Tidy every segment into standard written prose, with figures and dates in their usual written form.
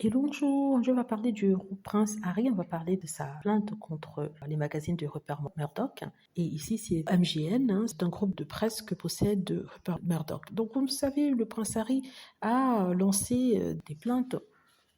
Hello, bonjour. Je vais parler du prince Harry. On va parler de sa plainte contre les magazines de Rupert Murdoch. Et ici, c'est MGN. C'est un groupe de presse que possède Rupert Murdoch. Donc, comme vous le savez, le prince Harry a lancé des plaintes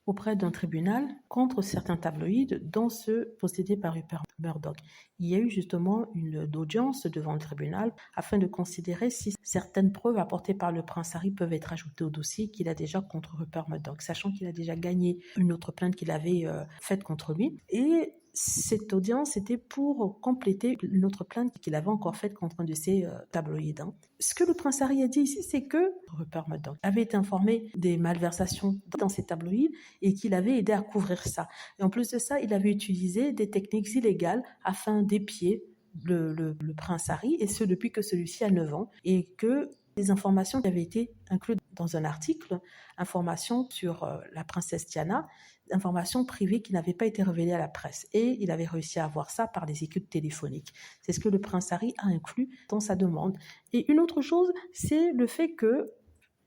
auprès d'un tribunal contre certains tabloïds, dont ceux possédés par Rupert Murdoch. Il y a eu justement une audience devant le tribunal afin de considérer si certaines preuves apportées par le prince Harry peuvent être ajoutées au dossier qu'il a déjà contre Rupert Murdoch, sachant qu'il a déjà gagné une autre plainte qu'il avait faite contre lui. Et cette audience était pour compléter une autre plainte qu'il avait encore faite contre un de ses tabloïds. Ce que le prince Harry a dit ici, c'est que Rupert Murdoch avait été informé des malversations dans ses tabloïds et qu'il avait aidé à couvrir ça. Et en plus de ça, il avait utilisé des techniques illégales afin d'épier le prince Harry, et ce depuis que celui-ci a 9 ans, et que les informations qui avaient été incluses dans un article, informations sur la princesse Diana, informations privées qui n'avaient pas été révélées à la presse. Et il avait réussi à avoir ça par des écoutes téléphoniques. C'est ce que le prince Harry a inclus dans sa demande. Et une autre chose, c'est le fait que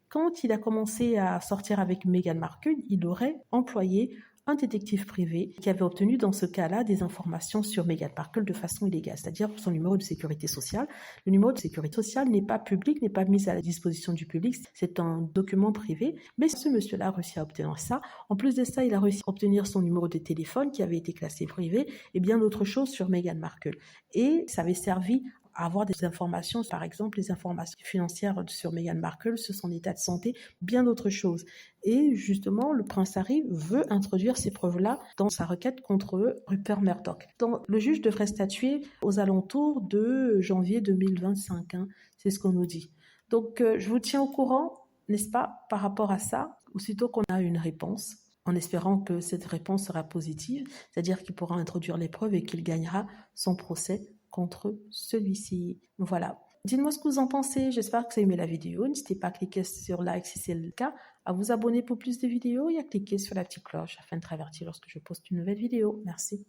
quand il a commencé à sortir avec Meghan Markle, il aurait employé un détective privé qui avait obtenu dans ce cas-là des informations sur Meghan Markle de façon illégale, c'est-à-dire son numéro de sécurité sociale. Le numéro de sécurité sociale n'est pas public, n'est pas mis à la disposition du public, c'est un document privé, mais ce monsieur-là a réussi à obtenir ça. En plus de ça, il a réussi à obtenir son numéro de téléphone qui avait été classé privé et bien d'autres choses sur Meghan Markle. Et ça avait servi à avoir des informations, par exemple les informations financières sur Meghan Markle, sur son état de santé, bien d'autres choses. Et justement, le prince Harry veut introduire ces preuves-là dans sa requête contre Rupert Murdoch. Donc, le juge devrait statuer aux alentours de janvier 2025, c'est ce qu'on nous dit. Donc, je vous tiens au courant, n'est-ce pas, par rapport à ça, aussitôt qu'on a une réponse, en espérant que cette réponse sera positive, c'est-à-dire qu'il pourra introduire les preuves et qu'il gagnera son procès contre celui-ci. Voilà. Dites-moi ce que vous en pensez. J'espère que vous avez aimé la vidéo. N'hésitez pas à cliquer sur like si c'est le cas, à vous abonner pour plus de vidéos et à cliquer sur la petite cloche afin de être averti lorsque je poste une nouvelle vidéo. Merci.